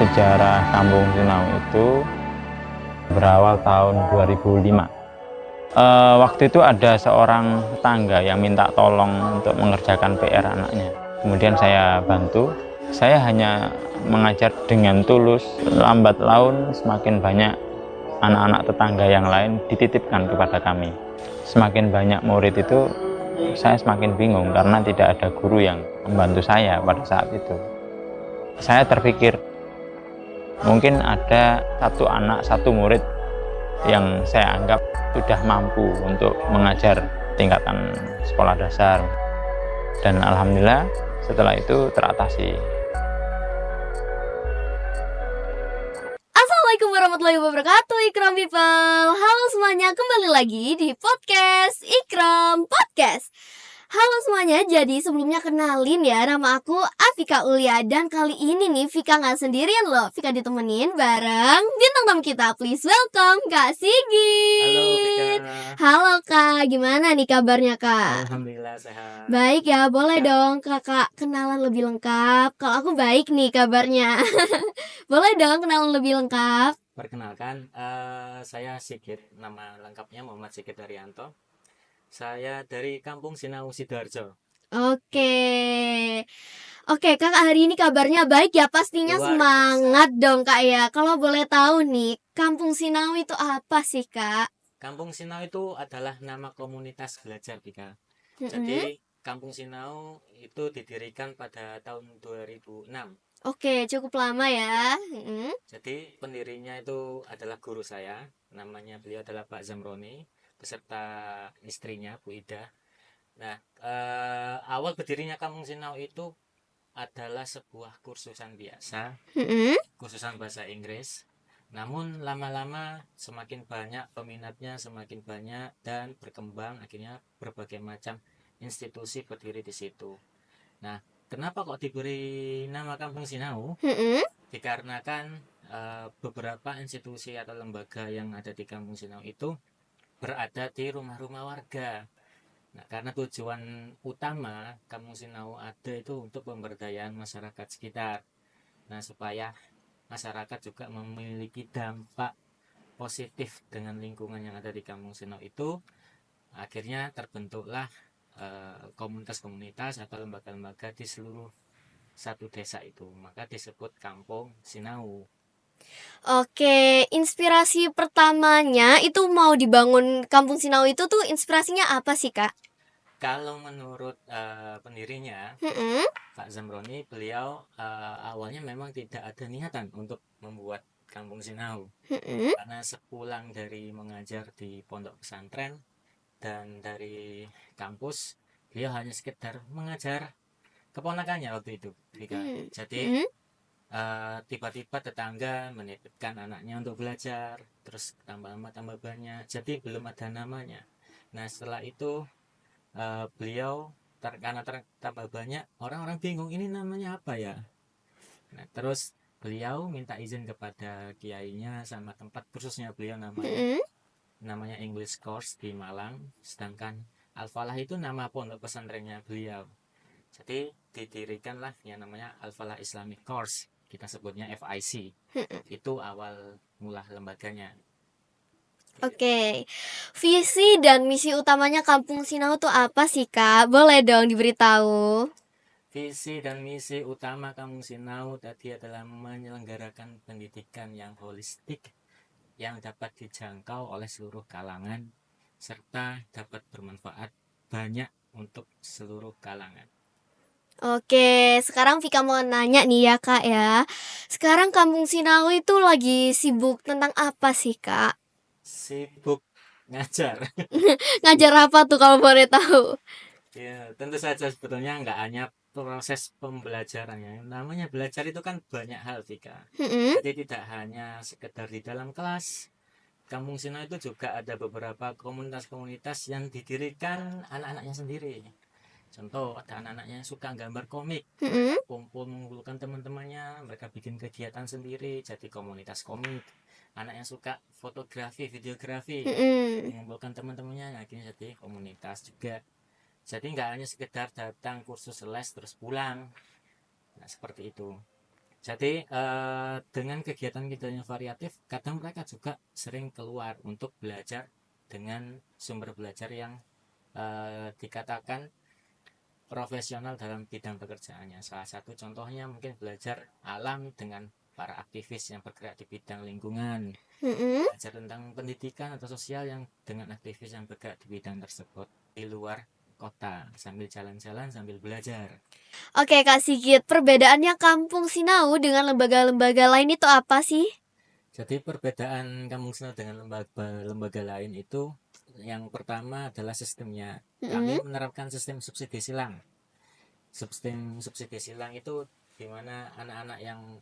sejarah Kampung Sinau itu berawal tahun 2005. Waktu itu ada seorang tetangga yang minta tolong untuk mengerjakan PR anaknya. Kemudian saya bantu. Saya hanya mengajar dengan tulus. Lambat laun semakin banyak anak-anak tetangga yang lain dititipkan kepada kami. Semakin banyak murid itu, saya semakin bingung karena tidak ada guru yang membantu saya pada saat itu. Saya terpikir, mungkin ada satu anak, satu murid yang saya anggap sudah mampu untuk mengajar tingkatan sekolah dasar. Dan alhamdulillah setelah itu teratasi. Assalamualaikum warahmatullahi wabarakatuh, Ikram people. Halo semuanya, kembali lagi di podcast Ikram Podcast. Halo semuanya, jadi sebelumnya kenalin ya, nama aku Afika Ulia. Dan kali ini nih Vika gak sendirian loh, Vika ditemenin bareng bintang tamu kita. Please welcome Kak Sigit. Halo Vika. Halo Kak, gimana nih kabarnya Kak? Alhamdulillah sehat. Baik ya, boleh dong kakak kenalan lebih lengkap. Kalau aku baik nih kabarnya. Boleh dong kenalan lebih lengkap. Perkenalkan, saya Sigit. Nama lengkapnya Muhammad Sigit Haryanto. Saya dari Kampung Sinau Sidoarjo. Oke kakak, hari ini kabarnya baik ya, pastinya Luar semangat dong kak ya. Kalau boleh tahu nih, Kampung Sinau itu apa sih kak? Kampung Sinau itu adalah nama komunitas belajar Vika. Mm-mm. Jadi Kampung Sinau itu didirikan pada tahun 2006. Oke, cukup lama ya. Mm-mm. Jadi pendirinya itu adalah guru saya. Namanya beliau adalah Pak Zamroni beserta istrinya Bu Ida. Nah, awal berdirinya Kampung Sinau itu adalah sebuah kursusan biasa, Mm-mm. kursusan bahasa Inggris. Namun lama-lama semakin banyak peminatnya, semakin banyak dan berkembang, akhirnya berbagai macam institusi berdiri di situ. Nah, kenapa kok diberi nama Kampung Sinau? Mm-mm. Dikarenakan beberapa institusi atau lembaga yang ada di Kampung Sinau itu berada di rumah-rumah warga. Nah, karena tujuan utama Kampung Sinau ada itu untuk pemberdayaan masyarakat sekitar. Nah, supaya masyarakat juga memiliki dampak positif dengan lingkungan yang ada di Kampung Sinau itu, akhirnya terbentuklah komunitas-komunitas atau lembaga-lembaga di seluruh satu desa itu. Maka disebut Kampung Sinau. Oke, inspirasi pertamanya itu mau dibangun Kampung Sinau itu tuh inspirasinya apa sih kak? Kalau menurut pendirinya Mm-mm. Pak Zamroni, beliau awalnya memang tidak ada niatan untuk membuat Kampung Sinau. Mm-mm. Karena sepulang dari mengajar di pondok pesantren dan dari kampus, beliau hanya sekedar mengajar keponakannya waktu itu. Jadi Mm-mm. tiba-tiba tetangga menitipkan anaknya untuk belajar, terus tambah banyak, jadi belum ada namanya. Nah, setelah itu beliau karena tambah banyak, orang-orang bingung ini namanya apa ya. Nah, terus beliau minta izin kepada kiainya sama tempat khususnya beliau, Mm-mm. namanya English Course di Malang, sedangkan Al-Falah itu nama pondok pesantrennya beliau. Jadi didirikanlah yang namanya Al-Falah Islamic Course, kita sebutnya FIC. Itu awal mula lembaganya. Oke, visi dan misi utamanya Kampung Sinau tuh apa sih kak? Boleh dong diberitahu. Visi dan misi utama Kampung Sinau tadi adalah menyelenggarakan pendidikan yang holistik yang dapat dijangkau oleh seluruh kalangan serta dapat bermanfaat banyak untuk seluruh kalangan. Oke, sekarang Vika mau nanya nih ya kak ya. Sekarang Kampung Sinau itu lagi sibuk tentang apa sih kak? Sibuk ngajar. Ngajar apa tuh kalau boleh tahu? Ya, tentu saja sebetulnya nggak hanya proses pembelajarannya. Namanya belajar itu kan banyak hal, Vika. Mm-mm. Jadi tidak hanya sekedar di dalam kelas. Kampung Sinau itu juga ada beberapa komunitas-komunitas yang didirikan anak-anaknya sendiri. Contoh, ada anak-anaknya yang suka gambar komik. Mm-mm. Mereka kumpul mengumpulkan teman-temannya, mereka bikin kegiatan sendiri, jadi komunitas komik. Anak yang suka fotografi, videografi, Mm-mm. mengumpulkan teman-temannya, akhirnya jadi komunitas juga. Jadi nggak hanya sekedar datang kursus les terus pulang. Nah, seperti itu. Jadi dengan kegiatan kita yang variatif, kadang mereka juga sering keluar untuk belajar dengan sumber belajar yang dikatakan profesional dalam bidang pekerjaannya. Salah satu contohnya mungkin belajar alam dengan para aktivis yang bergerak di bidang lingkungan, Mm-mm. belajar tentang pendidikan atau sosial yang dengan aktivis yang bergerak di bidang tersebut di luar kota, sambil jalan-jalan sambil belajar. Oke Kak Sigit, perbedaannya Kampung Sinau dengan lembaga-lembaga lain itu apa sih? Jadi perbedaan Kampung Sinau dengan lembaga lain itu yang pertama adalah sistemnya. Mm-mm. Kami menerapkan sistem subsidi silang. Sistem subsidi silang itu di mana anak-anak yang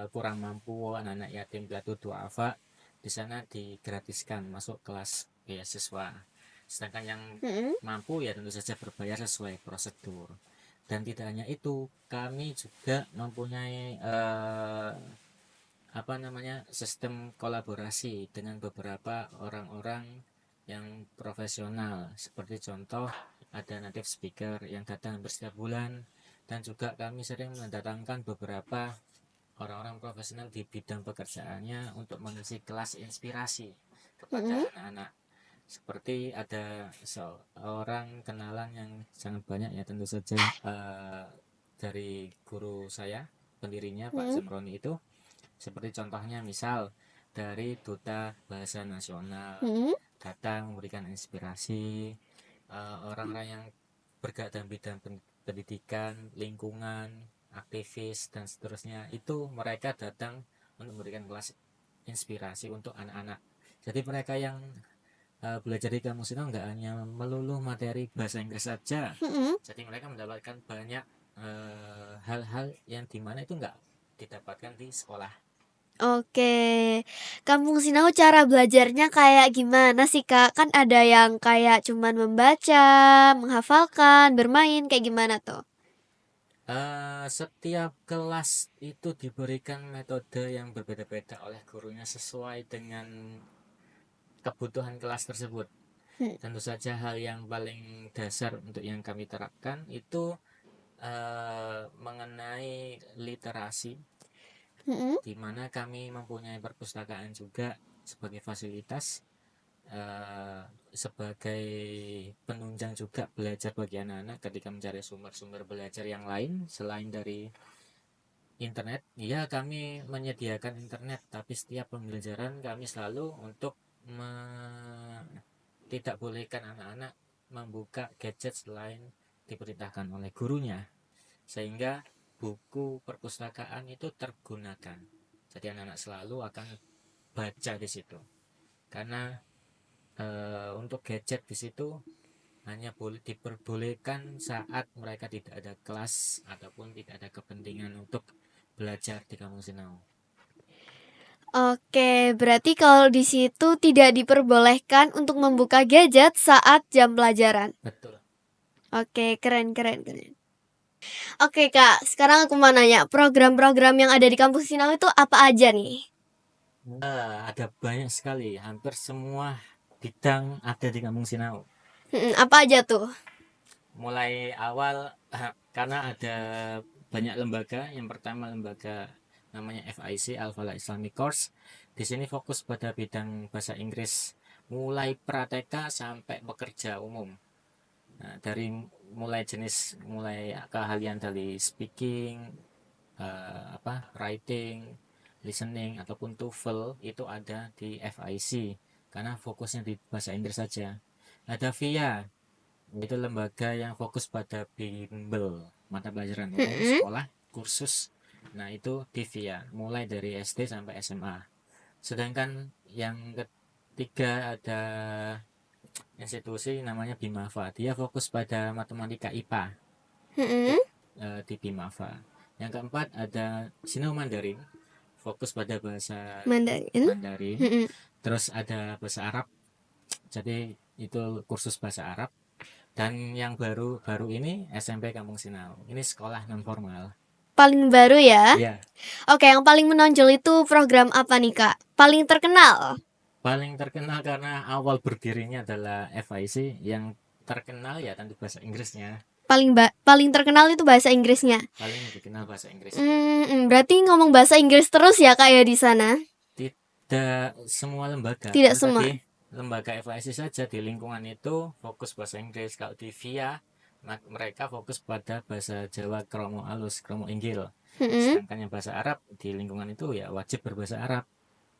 kurang mampu, anak-anak yatim piatu duafa di sana digratiskan masuk kelas beasiswa. Sedangkan yang Mm-mm. mampu ya tentu saja berbayar sesuai prosedur. Dan tidak hanya itu, kami juga mempunyai sistem kolaborasi dengan beberapa orang-orang yang profesional, seperti contoh ada native speaker yang datang setiap bulan, dan juga kami sering mendatangkan beberapa orang-orang profesional di bidang pekerjaannya untuk mengisi kelas inspirasi Mm-mm. kepada anak-anak. Seperti ada seorang kenalan yang sangat banyak ya tentu saja dari guru saya, pendirinya Pak Mm-mm. Zamroni itu, seperti contohnya misal dari Duta Bahasa Nasional Mm-mm. datang memberikan inspirasi, orang-orang yang bergerak dalam bidang pendidikan, lingkungan, aktivis dan seterusnya, itu mereka datang untuk memberikan kelas inspirasi untuk anak-anak. Jadi mereka yang belajar di kampus itu nggak hanya melulu materi bahasa Inggris saja, Mm-mm. jadi mereka mendapatkan banyak hal-hal yang dimana itu nggak didapatkan di sekolah. Oke, Kampung Sinau cara belajarnya kayak gimana sih Kak? Kan ada yang kayak cuman membaca, menghafalkan, bermain, kayak gimana tuh? Setiap kelas itu diberikan metode yang berbeda-beda oleh gurunya sesuai dengan kebutuhan kelas tersebut. Hmm. Tentu saja hal yang paling dasar untuk yang kami terapkan itu mengenai literasi, Mm-mm. di mana kami mempunyai perpustakaan juga sebagai fasilitas, sebagai penunjang juga belajar bagi anak-anak ketika mencari sumber-sumber belajar yang lain selain dari internet. Ya, kami menyediakan internet, tapi setiap pembelajaran kami selalu untuk tidak bolehkan anak-anak membuka gadget selain diperintahkan oleh gurunya, sehingga buku perpustakaan itu tergunakan. Jadi anak-anak selalu akan baca di situ, karena untuk gadget di situ hanya boleh diperbolehkan saat mereka tidak ada kelas ataupun tidak ada kepentingan untuk belajar di Kampung Sinau. Oke, berarti kalau di situ tidak diperbolehkan untuk membuka gadget saat jam pelajaran. Betul. Oke, keren, keren, keren. Oke Kak, sekarang aku mau nanya, program-program yang ada di Kampus Sinau itu apa aja nih? Ada banyak sekali, hampir semua bidang ada di Kampung Sinau. Apa aja tuh? Mulai awal karena ada banyak lembaga. Yang pertama lembaga namanya FIC, Al-Falah Islamic Course. Di sini fokus pada bidang bahasa Inggris, mulai pratek sampai pekerja umum. Nah, dari mulai keahlian dari speaking, writing, listening ataupun TOEFL itu ada di FIC karena fokusnya di bahasa Inggris saja. Ada VIA, itu lembaga yang fokus pada bimbel, mata pelajaran umum, sekolah, kursus. Nah, itu di VIA mulai dari SD sampai SMA. Sedangkan yang ketiga ada institusi namanya BIMAFA, dia fokus pada matematika IPA di BIMAFA. Yang keempat ada Sinau Mandarin, fokus pada bahasa Mandarin. Terus ada bahasa Arab, jadi itu kursus bahasa Arab. Dan yang baru ini SMP Kampung Sinau, ini sekolah non formal. Paling baru ya? Iya. Oke, yang paling menonjol itu program apa nih Kak? Paling terkenal? Paling terkenal karena awal berdirinya adalah FIC, yang terkenal ya tentu bahasa Inggrisnya. paling terkenal itu bahasa Inggrisnya. paling dikenal bahasa Inggris. Berarti ngomong bahasa Inggris terus ya Kak ya di sana? Tidak semua lembaga. Tidak Kan semua. tadi lembaga FIC saja di lingkungan itu fokus bahasa Inggris. Kalau di VIA mereka fokus pada bahasa Jawa kromo alus, kromo inggil. Mm-mm. Sedangkan yang bahasa Arab di lingkungan itu ya wajib berbahasa Arab.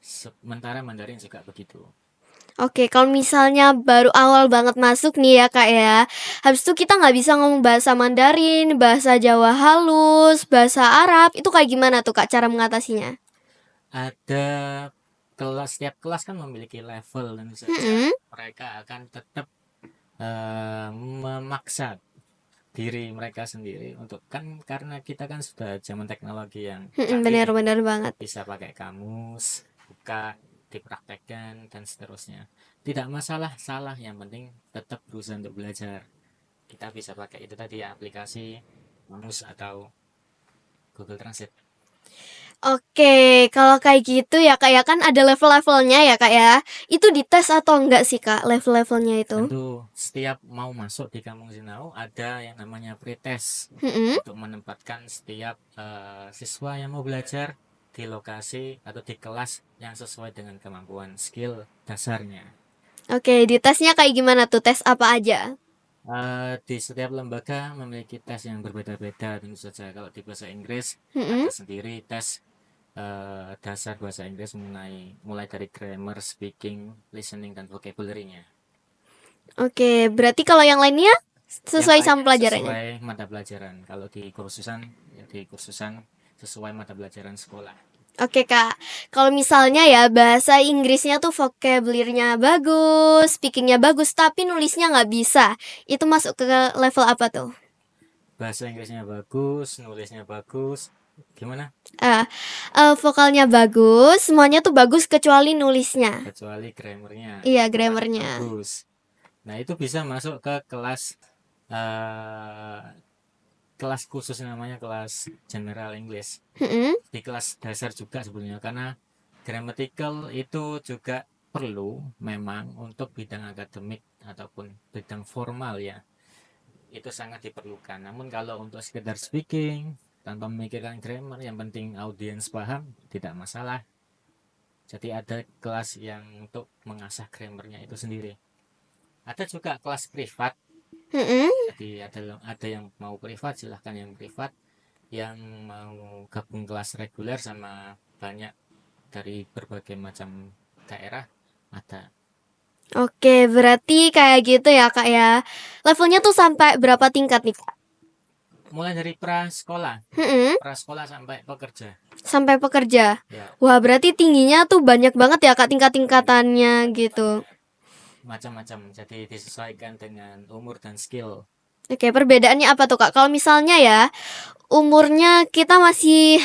Sementara Mandarin juga begitu. Oke, kalau misalnya baru awal banget masuk nih ya Kak ya, habis itu kita nggak bisa ngomong bahasa Mandarin, bahasa Jawa halus, bahasa Arab, itu kayak gimana tuh Kak cara mengatasinya? Ada setiap kelas kan memiliki level, tentu saja Mm-mm. mereka akan tetap memaksa diri mereka sendiri untuk, kan karena kita kan sudah zaman teknologi yang canggih nih, Bener-bener banget. bisa pakai kamus, buka, dipraktekkan dan seterusnya. Tidak masalah salah, yang penting tetap berusaha untuk belajar. Kita bisa pakai itu tadi aplikasi kamus atau Google Translate. Oke, kalau kayak gitu ya Kak ya, kan ada level-levelnya ya Kak ya. Itu dites atau enggak sih Kak level-levelnya itu? Tentu setiap mau masuk di Kampung Sinau ada yang namanya pretest Mm-mm. untuk menempatkan setiap siswa yang mau belajar di lokasi atau di kelas yang sesuai dengan kemampuan skill dasarnya. Oke, ditesnya kayak gimana tuh? Tes apa aja? Di setiap lembaga memiliki tes yang berbeda-beda, tentu saja. Kalau di bahasa Inggris Mm-mm. ada sendiri tes dasar bahasa Inggris, mulai dari grammar, speaking, listening, dan vocabulary-nya. Oke, berarti kalau yang lainnya sesuai Yang sama lainnya pelajarannya? sesuai mata pelajaran. Kalau di kursusan, ya di kursusan sesuai mata pelajaran sekolah. Oke Kak, kalau misalnya ya bahasa Inggrisnya tuh vocabulary-nya bagus, speakingnya bagus, tapi nulisnya nggak bisa, itu masuk ke level apa tuh? Bahasa Inggrisnya bagus, nulisnya bagus. Gimana? Ah, vokalnya bagus, semuanya tuh bagus kecuali nulisnya. Kecuali grammarnya. Iya, Kurang grammarnya. bagus. Nah, itu bisa masuk ke kelas eh, kelas khusus, namanya kelas General English. Mm-mm. Di kelas dasar juga sebenarnya, karena grammatical itu juga perlu memang untuk bidang akademik ataupun bidang formal ya. Itu sangat diperlukan. Namun kalau untuk sekedar speaking tanpa memikirkan grammar, yang penting audiens paham, tidak masalah. Jadi ada kelas yang untuk mengasah grammarnya itu sendiri. Ada juga kelas privat. Mm-mm. Jadi ada yang mau privat, silahkan yang privat. Yang mau gabung kelas reguler sama banyak dari berbagai macam daerah ada. Oke, berarti kayak gitu ya Kak ya. Levelnya tuh sampai berapa tingkat nih Kak? Mulai dari prasekolah Mm-mm. sampai pekerja. Sampai pekerja. Ya, Wah, berarti tingginya tuh banyak banget ya Kak tingkat-tingkatannya gitu. macam-macam. Jadi disesuaikan dengan umur dan skill. Oke, perbedaannya apa tuh Kak? Kalau misalnya ya umurnya kita masih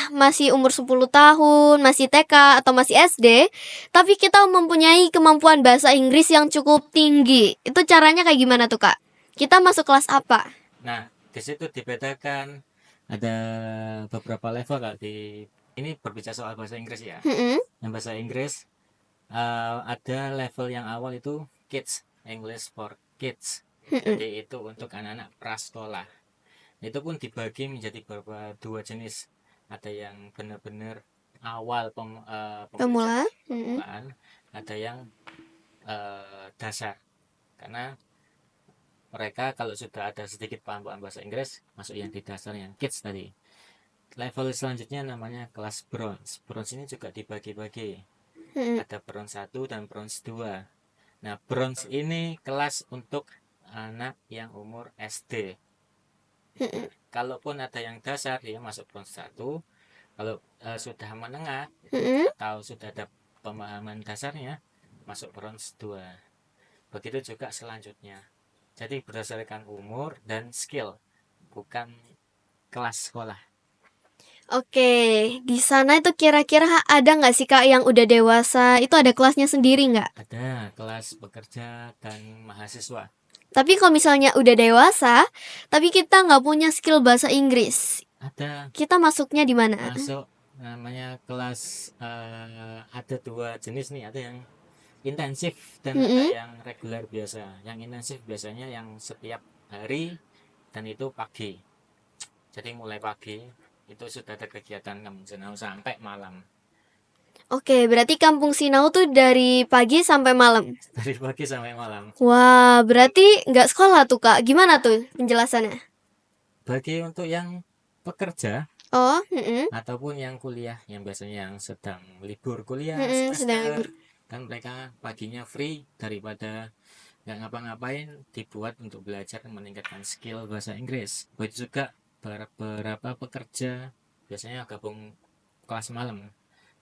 umur 10 tahun, masih TK atau masih SD, tapi kita mempunyai kemampuan bahasa Inggris yang cukup tinggi. Itu caranya kayak gimana tuh, Kak? Kita masuk kelas apa? Nah, di situ dibedakan, ada beberapa level. Kalau ini berbicara soal bahasa Inggris ya. Mm-mm. Yang bahasa Inggris ada level yang awal itu kids, English for kids. Mm-mm. Jadi itu untuk anak-anak prasekolah. Itu pun dibagi menjadi dua jenis. Ada yang benar-benar awal Pemula. pembelajaran Mm-mm. permulaan, ada yang dasar. Karena mereka kalau sudah ada sedikit paham bahasa Inggris, masuk yang di dasar, yang kids tadi. Level selanjutnya namanya kelas bronze. Bronze ini juga dibagi-bagi. Mm-mm. Ada bronze 1 dan bronze 2. Nah, bronze ini kelas untuk anak yang umur SD. Mm-mm. Kalaupun ada yang dasar, dia masuk bronze 1. Kalau sudah menengah Mm-mm. atau sudah ada pemahaman dasarnya, masuk bronze 2. Begitu juga selanjutnya. Jadi berdasarkan umur dan skill, bukan kelas sekolah. Oke, di sana itu kira-kira ada nggak sih Kak yang udah dewasa? Itu ada kelasnya sendiri nggak? Ada kelas pekerja dan mahasiswa. Tapi kalau misalnya udah dewasa, tapi kita nggak punya skill bahasa Inggris, Ada kita masuknya di mana? masuk namanya kelas, ada dua jenis nih, ada yang intensif dan ada Mm-mm. yang reguler biasa. Yang intensif biasanya yang setiap hari dan itu pagi. Jadi mulai pagi itu sudah ada kegiatan Kampung Sinau sampai malam. Oke, berarti Kampung Sinau tuh dari pagi sampai malam. Dari pagi sampai malam. Wah, berarti nggak sekolah tuh Kak. Gimana tuh penjelasannya? Bagi untuk yang pekerja Oh, mm-mm. ataupun yang kuliah, yang biasanya yang sedang libur kuliah Mm-mm, sedang semester, libur. kan mereka paginya free daripada nggak ngapa-ngapain, dibuat untuk belajar meningkatkan skill bahasa Inggris. Begitu juga beberapa pekerja biasanya gabung kelas malam.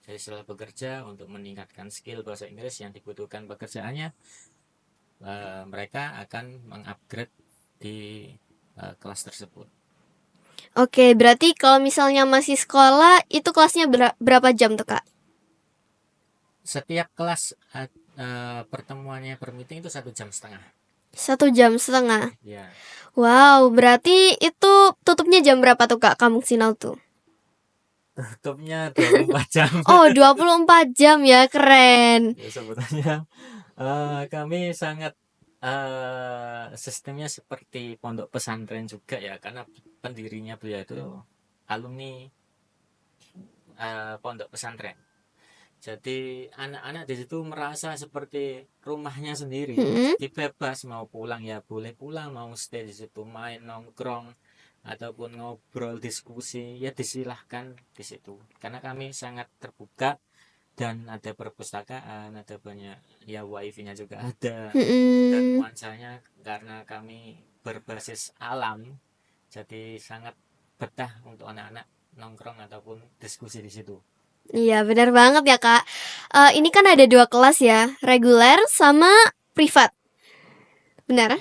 Jadi setelah bekerja untuk meningkatkan skill bahasa Inggris yang dibutuhkan pekerjaannya, mereka akan mengupgrade di kelas tersebut. Oke, berarti kalau misalnya masih sekolah, itu kelasnya berapa jam tuh Kak? Setiap kelas pertemuannya per meeting itu 1,5 jam. 1 jam setengah. Ya, Wow, berarti itu tutupnya jam berapa tuh Kak, Kampung Sinau tuh? tutupnya 24 jam. Oh, 24 jam ya, keren. Ya, sebetulnya kami sangat sistemnya seperti pondok pesantren juga ya, karena pendirinya beliau itu alumni pondok pesantren. Jadi anak-anak di situ merasa seperti rumahnya sendiri. Mm-mm. Jadi bebas mau pulang ya boleh pulang, mau stay di situ main nongkrong ataupun ngobrol diskusi ya disilahkan di situ. Karena kami sangat terbuka dan ada perpustakaan, ada banyak ya wifi-nya juga ada. Dan Mm-mm. nuansanya karena kami berbasis alam, jadi sangat betah untuk anak-anak nongkrong ataupun diskusi di situ. Iya, benar banget ya Kak. Ini kan ada 2 kelas ya, reguler sama privat. Benar?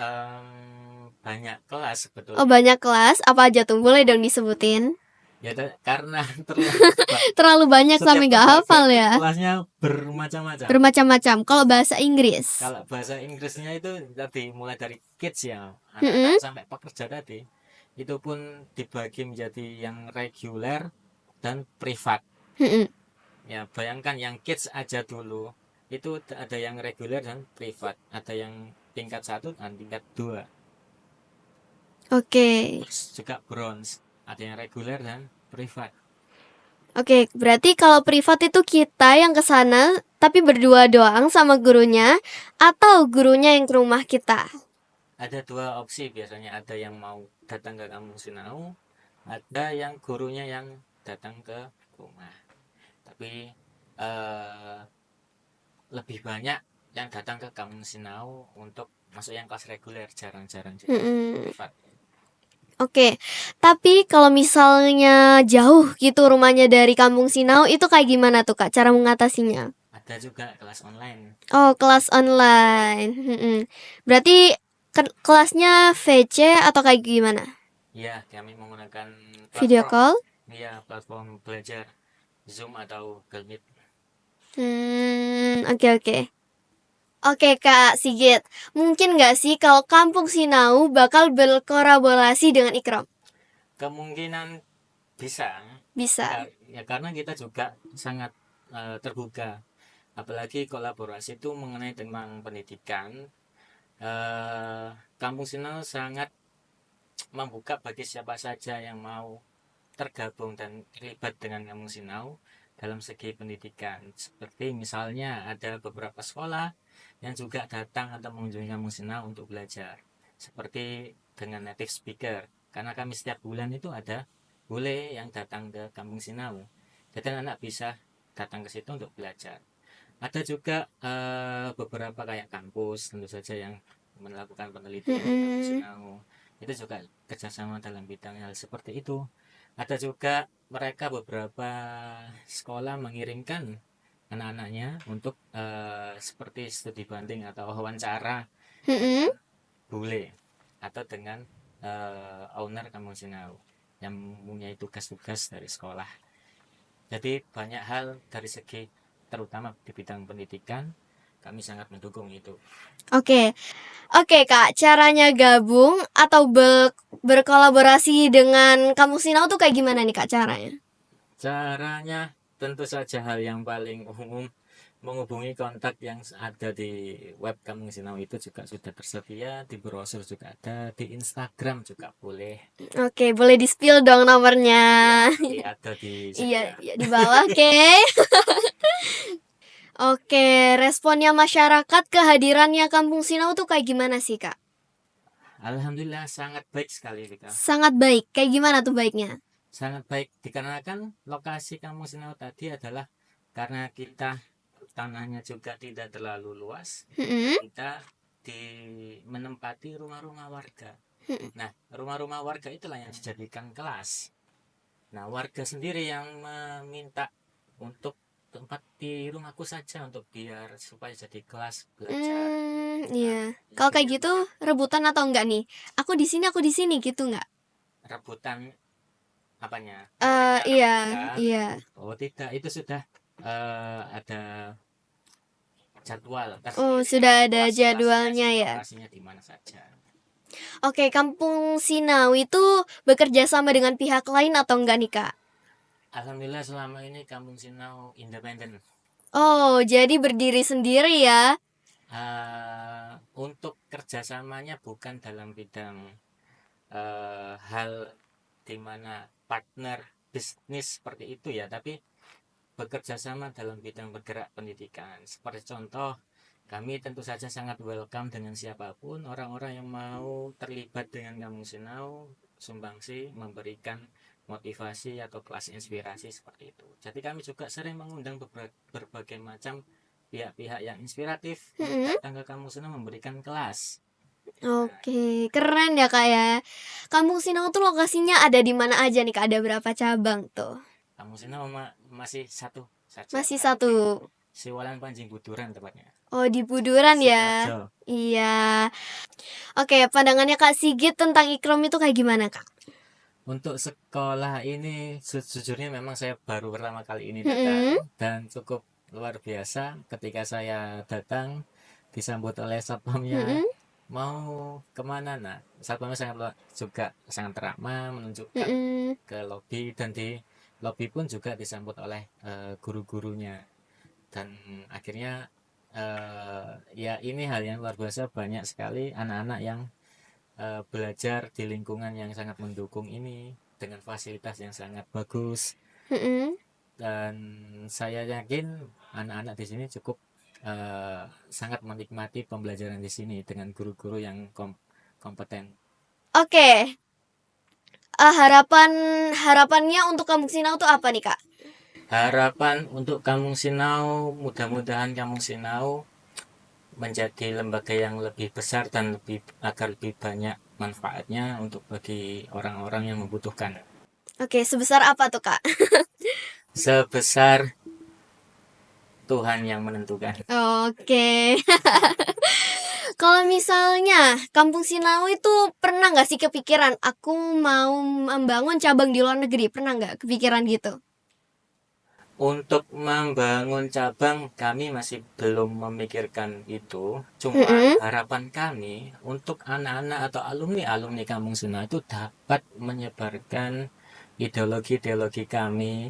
Banyak kelas Oh, sebetulnya. banyak kelas. Apa aja tuh? Boleh dong disebutin. Ya karena terlalu Terlalu banyak setiap sampai nggak lembaga hafal itu ya. kelasnya bermacam-macam. Bermacam-macam. Kalau bahasa Inggris. Kalau bahasa Inggrisnya itu tadi mulai dari kids ya, Mm-mm. anak-anak sampai pekerja tadi, itu pun dibagi menjadi yang reguler dan privat. Mm-mm. Ya bayangkan yang kids aja dulu itu ada yang reguler dan privat, ada yang tingkat 1 dan tingkat 2, Oke. terus juga bronze, ada yang reguler dan privat. Oke, berarti kalau privat itu kita yang ke sana tapi berdua doang sama gurunya atau gurunya yang ke rumah kita. Ada 2 opsi biasanya, ada yang mau datang ke Kampung Sinau, ada yang gurunya yang datang ke rumah. Tapi lebih banyak yang datang ke Kampung Sinau untuk masuk yang kelas reguler, jarang-jarang juga Mm-mm. privat. Oke, tapi kalau misalnya jauh gitu rumahnya dari Kampung Sinau, itu kayak gimana tuh Kak cara mengatasinya? Ada juga kelas online. Oh, kelas online. Mm-mm. Berarti kelasnya VC atau kayak gimana? Ya, kami menggunakan Video platform, call? ya platform belajar Zoom atau Google Meet. Oke. Oke Kak Sigit, mungkin nggak sih kalau Kampung Sinau bakal berkolaborasi dengan Ikram? Kemungkinan bisa. Bisa. Ya karena kita juga sangat terbuka, apalagi kolaborasi itu mengenai tentang pendidikan. Kampung Sinau sangat membuka bagi siapa saja yang mau tergabung dan terlibat dengan Kampung Sinau dalam segi pendidikan. Seperti misalnya ada beberapa sekolah yang juga datang atau mengunjungi Kampung Sinau untuk belajar, seperti dengan native speaker, karena kami setiap bulan itu ada bule yang datang ke Kampung Sinau, jadi anak bisa datang ke situ untuk belajar. Ada juga beberapa kayak kampus tentu saja yang melakukan penelitian di Kampung Sinau, itu juga kerjasama dalam bidang hal seperti itu. Ada juga mereka beberapa sekolah mengirimkan anak-anaknya untuk seperti studi banding atau wawancara Mm-mm. dengan bule atau dengan owner Kampung Sinau yang mempunyai tugas-tugas dari sekolah. Jadi banyak hal dari segi terutama di bidang pendidikan kami sangat mendukung itu. Oke Kak, caranya gabung atau berkolaborasi dengan Kampung Sinau tuh kayak gimana nih Kak caranya? Caranya tentu saja hal yang paling umum menghubungi kontak yang ada di web Kampung Sinau itu juga sudah tersedia, di brosur juga ada, di Instagram juga boleh. Oke, boleh di-spill dong nomornya. Ya, ada di Iya, sebelah. iya, di bawah, oke. Oke, responnya masyarakat kehadirannya Kampung Sinau tuh kayak gimana sih, Kak? Alhamdulillah sangat baik sekali, Rika. Sangat baik. Kayak gimana tuh baiknya? Sangat baik dikarenakan lokasi Kampung Sinau tadi adalah karena kita tanahnya juga tidak terlalu luas, Mm-mm. kita menempati rumah-rumah warga. Mm-mm. Nah, rumah-rumah warga itulah yang dijadikan kelas. Nah, warga sendiri yang meminta untuk tempat di rumahku saja untuk biar supaya jadi kelas belajar. Iya. Kalau kayak gitu rebutan atau enggak nih? Aku di sini gitu enggak? Rebutan apanya? Iya, Rebutan. iya. Oh, tidak, itu sudah ada jadwal Oh, tersendiri. sudah ada Kelas-kelasnya, jadwalnya ya. lokasinya di mana saja. Oke, Kampung Sinau itu bekerja sama dengan pihak lain atau enggak nih, Kak? Alhamdulillah selama ini Kampung Sinau independen. Oh, jadi berdiri sendiri ya? Untuk kerjasamanya bukan dalam bidang hal di mana partner bisnis seperti itu ya, tapi bekerja sama dalam bidang bergerak pendidikan. Seperti contoh, kami tentu saja sangat welcome dengan siapapun orang-orang yang mau terlibat dengan Kampung Sinau, sumbangsi, memberikan motivasi atau kelas inspirasi seperti itu. Jadi kami juga sering mengundang berbagai macam pihak-pihak yang inspiratif Mm-mm. datang ke Kampung Sinau memberikan kelas. Oke, keren ya, Kak ya. Kampung Sinau tuh lokasinya ada di mana aja nih, Kak? Ada berapa cabang tuh? Kampung Sinau masih satu saja. Masih satu. Siwalan Panjing Buduran tepatnya. Oh, di Buduran ya. Sidoarjo. Iya. Oke, pandangannya Kak Sigit tentang Ikrom itu kayak gimana, Kak? Untuk sekolah ini sejujurnya memang saya baru pertama kali ini Mm-mm. datang dan cukup luar biasa ketika saya datang disambut oleh satpamnya Mm-mm. mau kemana. Nah, satpamnya juga sangat ramah menunjukkan Mm-mm. ke lobi, dan di lobi pun juga disambut oleh guru-gurunya, dan akhirnya ya ini hal yang luar biasa, banyak sekali anak-anak yang belajar di lingkungan yang sangat mendukung ini dengan fasilitas yang sangat bagus, Mm-mm. dan saya yakin anak-anak di sini cukup sangat menikmati pembelajaran di sini dengan guru-guru yang kompeten. Oke, harapannya untuk Kampung Sinau tuh apa nih, Kak? Harapan untuk Kampung Sinau, mudah-mudahan Kampung Sinau menjadi lembaga yang lebih besar dan agar lebih banyak manfaatnya untuk bagi orang-orang yang membutuhkan. Oke, sebesar apa tuh, Kak? Sebesar Tuhan yang menentukan. Oke. Kalau misalnya Kampung Sinau itu pernah nggak sih kepikiran aku mau membangun cabang di luar negeri? Pernah nggak kepikiran gitu? Untuk membangun cabang kami masih belum memikirkan itu. Cuma Mm-mm. harapan kami untuk anak-anak atau alumni-alumni Kampung Sinau itu dapat menyebarkan ideologi-ideologi kami,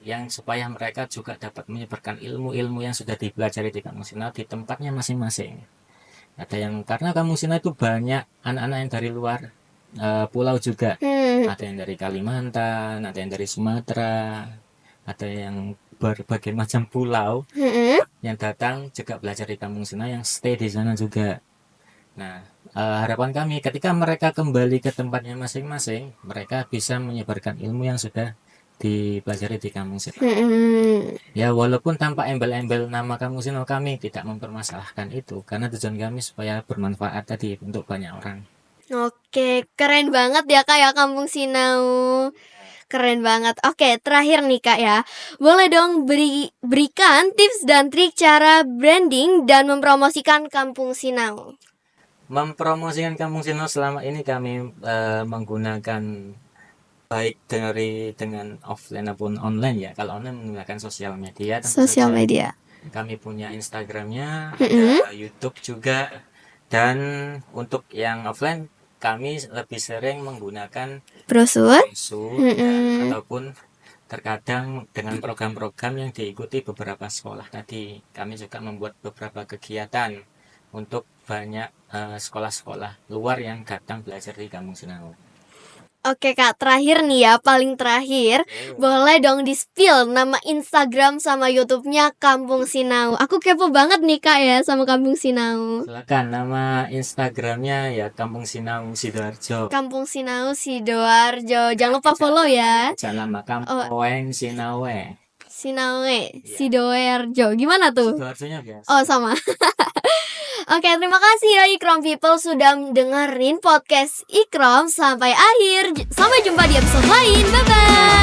yang supaya mereka juga dapat menyebarkan ilmu-ilmu yang sudah dipelajari di Kampung Sinau di tempatnya masing-masing. Ada yang, karena Kampung Sinau itu banyak anak-anak yang dari luar pulau juga. Ada yang dari Kalimantan, ada yang dari Sumatera, ada yang berbagai macam pulau Mm-mm. yang datang juga belajar di Kampung Sinau, yang stay di sana juga. Nah, harapan kami ketika mereka kembali ke tempatnya masing-masing, mereka bisa menyebarkan ilmu yang sudah dipelajari di Kampung Sinau. Mm-mm. Ya, walaupun tanpa embel-embel nama Kampung Sinau, kami tidak mempermasalahkan itu karena tujuan kami supaya bermanfaat tadi untuk banyak orang. Oke, keren banget ya, Kak ya, Kampung Sinau. Keren banget. Oke, terakhir nih, Kak ya. Boleh dong berikan tips dan trik cara branding dan mempromosikan Kampung Sinau. Mempromosikan Kampung Sinau selama ini kami menggunakan baik dengan offline maupun online ya. Kalau online menggunakan sosial media tentu Sosial saja. media. Kami punya Instagramnya, Mm-mm. ada YouTube juga, dan untuk yang offline kami lebih sering menggunakan Brosur. brosur Mm-mm. ataupun terkadang dengan program-program yang diikuti beberapa sekolah tadi, kami juga membuat beberapa kegiatan untuk banyak sekolah-sekolah luar yang datang belajar di Kampung Sinau. Oke Kak, terakhir nih ya, paling terakhir, boleh dong di-spill nama Instagram sama YouTube-nya Kampung Sinau. Aku kepo banget nih Kak ya sama Kampung Sinau. Silakan, nama Instagramnya ya Kampung Sinau Sidoarjo. Kampung Sinau Sidoarjo. Jangan lupa follow ya. Jangan nama Kampung Sinawe. Sinawe, Sidoarjo. Gimana tuh? Sidoarjonya biasa. Oh, sama. Oke, terima kasih ya Ikram People sudah dengerin podcast Ikram sampai akhir. Sampai jumpa di episode lain. Bye-bye.